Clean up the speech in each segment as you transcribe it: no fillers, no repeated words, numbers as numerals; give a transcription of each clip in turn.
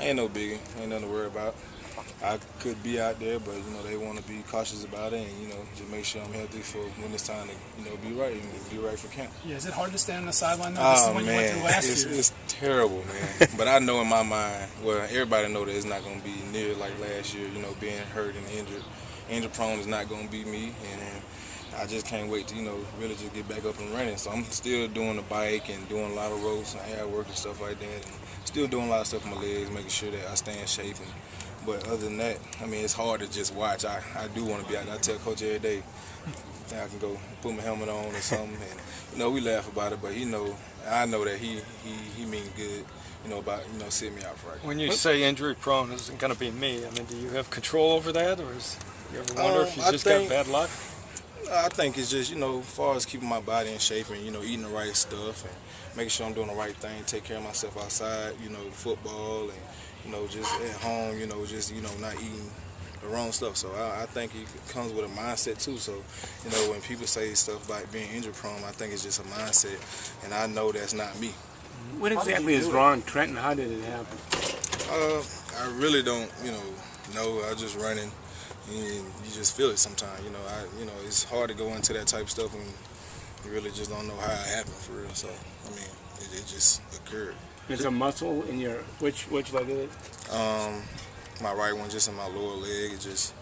Ain't no biggie. Ain't nothing to worry about. I could be out there, but they want to be cautious about it, and just make sure I'm healthy for when it's time to be right and be right for camp. Yeah, is it hard to stay on the sideline though? This is Oh what you went through man, last year. it's terrible, man. But I know in my mind, well, everybody know that it's not going to be near like last year. Being hurt and injured, injury prone is not going to be me, and I just can't wait to really just get back up and running. So I'm still doing the bike and doing a lot of ropes and air work and stuff like that, and still doing a lot of stuff with my legs, making sure that I stay in shape. But other than that, I mean, it's hard to just watch. I do want to be out there. I tell Coach every day, I can go put my helmet on or something, and we laugh about it. But I know that he means good, about sitting me out for right. When you say injury prone isn't going to be me, I mean, do you have control over that, or you ever wonder if you just got bad luck? I think it's just as far as keeping my body in shape and eating the right stuff and making sure I'm doing the right thing, take care of myself outside, football and just at home, just not eating the wrong stuff. So I think it comes with a mindset too. So when people say stuff about being injury prone, I think it's just a mindset, and I know that's not me. What exactly is wrong, Trent, and how did it happen? I really don't know. I just running. And you just feel it sometimes, it's hard to go into that type of stuff when you really just don't know how it happened for real. So, I mean, it just occurred. There's a muscle in your, which leg is it? My right one, just in my lower leg, it just,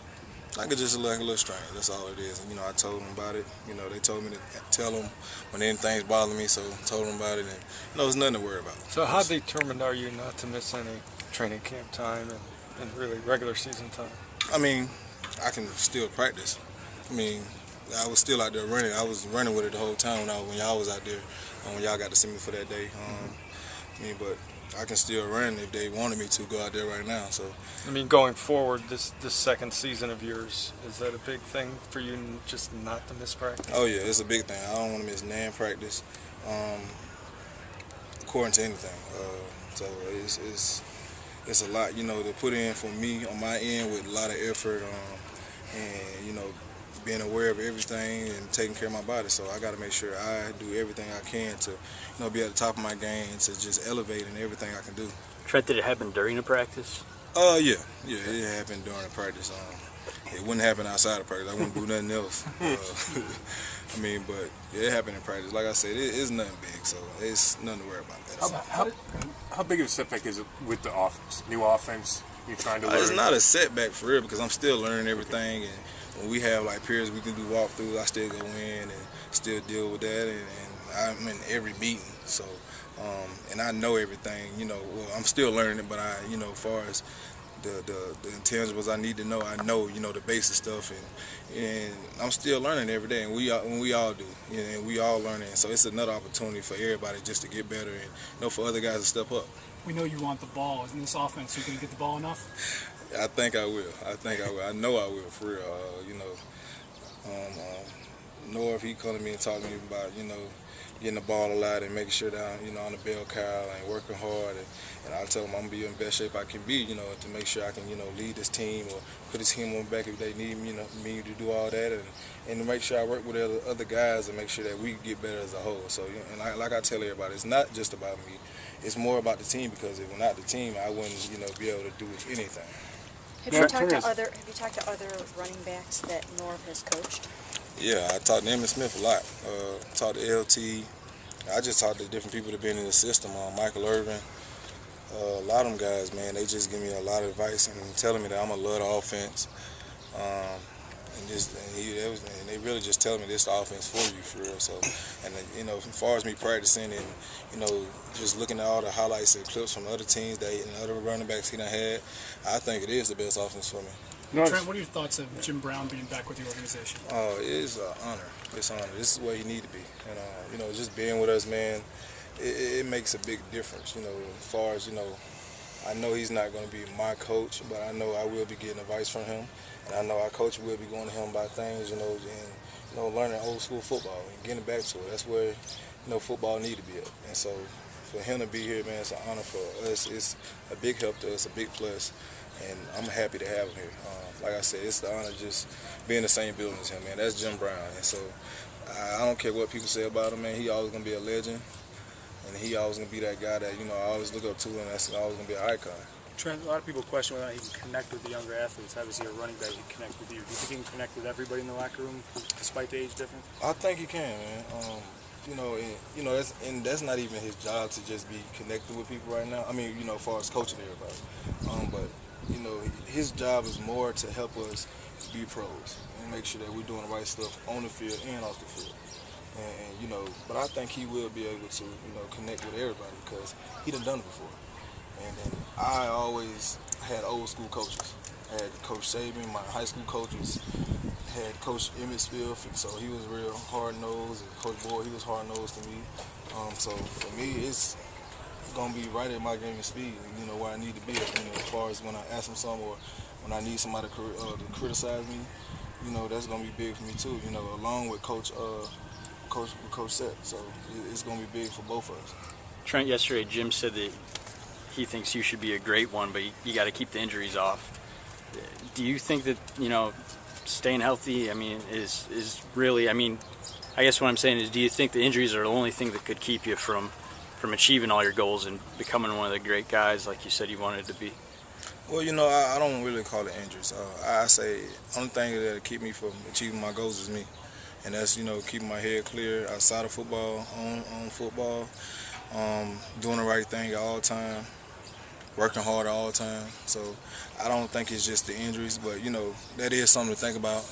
like a little strain, that's all it is. And, I told them about it, they told me to tell them when anything's bothering me, so I told them about it, and, there's nothing to worry about. So how determined are you not to miss any training camp time and really regular season time? I mean, I can still practice. I mean, I was still out there running. I was running with it the whole time when y'all was out there, when y'all got to see me for that day. But I can still run if they wanted me to go out there right now. So, I mean, going forward, this second season of yours, is that a big thing for you, just not to miss practice? Oh yeah, it's a big thing. I don't want to miss nan practice, according to anything. So it's a lot, to put in for me on my end with a lot of effort, and being aware of everything and taking care of my body. So I got to make sure I do everything I can to, be at the top of my game, to just elevate in everything I can do. Trent, did it happen during the practice? Yeah, it happened during the practice. It wouldn't happen outside of practice. I wouldn't do nothing else. But it happened in practice. Like I said, it's nothing big, so it's nothing to worry about. How big of a setback is it with the offense? New offense, you're trying to learn? It's not a setback for real, because I'm still learning everything, and when we have like periods we can do walkthroughs, I still go in and still deal with that, and I'm in every meeting, so and I know everything. Well, I'm still learning it, but as far as the intangibles I need to know, I know the basic stuff, and I'm still learning every day, and we all do, and we all learning. So it's another opportunity for everybody just to get better, and for other guys to step up. We know you want the ball. In this offense, you going to get the ball enough? I think I will. I know I will, for real. Norv, he come to me and talk to me about, getting the ball a lot and making sure that I'm, on the bell cow and working hard. And I tell him I'm going to be in the best shape I can be, to make sure I can, lead this team or put this team on the back if they need me, me to do all that. And to make sure I work with other guys and make sure that we get better as a whole. So, and like I tell everybody, it's not just about me. It's more about the team, because if we're not the team, I wouldn't, be able to do anything. Have you talked to other running backs that Norv has coached? Yeah, I talked to Emmitt Smith a lot. Talked to LT. I just talked to different people that have been in the system. Michael Irvin. A lot of them guys, man, they just give me a lot of advice and telling me that I'm going to love the offense. And they really just telling me this is the offense for you, for real. So, and as far as me practicing and just looking at all the highlights and clips from other teams and other running backs he done had, I think it is the best offense for me. Trent, what are your thoughts of Jim Brown being back with the organization? It is an honor. It's an honor. This is where you need to be. And just being with us, man, it makes a big difference. As far as I know he's not going to be my coach, but I know I will be getting advice from him. And I know our coach will be going to him about things, and learning old school football and getting back to it. That's where, football need to be at. And so for him to be here, man, it's an honor for us. It's a big help to us, a big plus, and I'm happy to have him here. Like I said, it's the honor just being in the same building as him, man. That's Jim Brown. And so I don't care what people say about him, man. He always going to be a legend. and he always gonna be that guy that I always look up to, and that's always gonna be an icon. Trent, a lot of people question whether or not he can connect with the younger athletes. Obviously, you're a running back, he can connect with you. Do you think he can connect with everybody in the locker room, despite the age difference? I think he can, man. That's not even his job to just be connected with people right now. I mean, as far as coaching everybody. But his job is more to help us be pros and make sure that we're doing the right stuff on the field and off the field. But I think he will be able to, connect with everybody because he done it before. And I always had old school coaches. I had Coach Saban, my high school coaches, had Coach Emmett Smith, so he was real hard-nosed, and Coach Boyd, he was hard-nosed to me. So for me, it's going to be right at my game of speed, where I need to be at, as far as when I ask him something or when I need somebody to criticize me, that's going to be big for me too, along with Coach Seth. So it's going to be big for both of us. Trent, yesterday Jim said that he thinks you should be a great one, but you got to keep the injuries off. Do you think that, staying healthy, is really, I guess what I'm saying is, do you think the injuries are the only thing that could keep you from achieving all your goals and becoming one of the great guys like you said you wanted to be? Well, I don't really call it injuries. I say the only thing that'll keep me from achieving my goals is me. And that's, keeping my head clear outside of football, on football, doing the right thing at all time, working hard at all time. So I don't think it's just the injuries, but, that is something to think about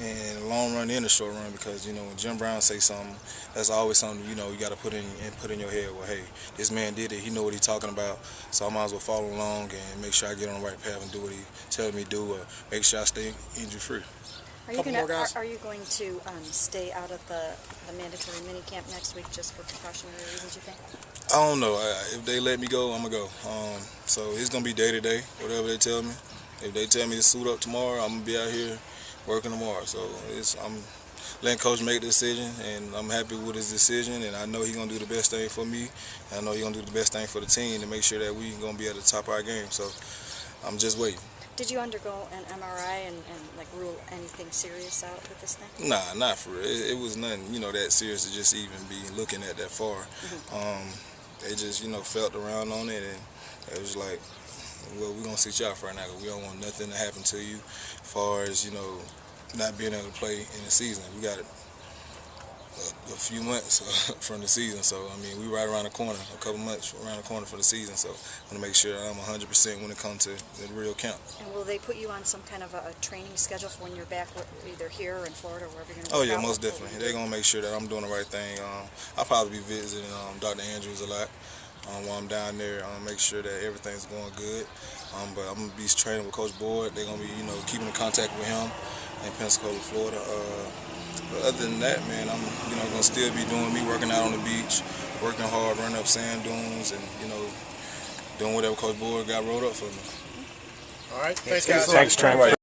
in the long run and the short run because, when Jim Brown say something, that's always something, you got to put in your head, well, hey, this man did it, he know what he's talking about, so I might as well follow along and make sure I get on the right path and do what he tells me to do, or make sure I stay injury-free. Are you going to stay out of the mandatory minicamp next week just for precautionary reasons, you think? I don't know. If they let me go, I'm going to go. So it's going to be day-to-day, whatever they tell me. If they tell me to suit up tomorrow, I'm going to be out here working tomorrow. So I'm letting Coach make the decision, and I'm happy with his decision, and I know he's going to do the best thing for me, and I know he's going to do the best thing for the team to make sure that we're going to be at the top of our game. So I'm just waiting. Did you undergo an MRI and rule anything serious out with this thing? Nah, not for real. It was nothing, that serious to just even be looking at that far. They just, felt around on it, and it was like, well, we're going to sit you out for right now because we don't want nothing to happen to you as far as, not being able to play in the season. We got a few months from the season, so we right around the corner, a couple months around the corner for the season, so I want to make sure I'm 100% when it comes to the real count. And will they put you on some kind of a training schedule for when you're back, either here or in Florida or wherever you're going to Oh yeah, most definitely. They're going to make sure that I'm doing the right thing. I'll probably be visiting Dr. Andrews a lot while I'm down there, make sure that everything's going good. But I'm going to be training with Coach Boyd. They're going to be, keeping in contact with him in Pensacola, Florida. But other than that, man, I'm going to still be doing me, working out on the beach, working hard, running up sand dunes, and doing whatever Coach Boyd got rolled up for me. All right, thanks guys. Thanks, Trent.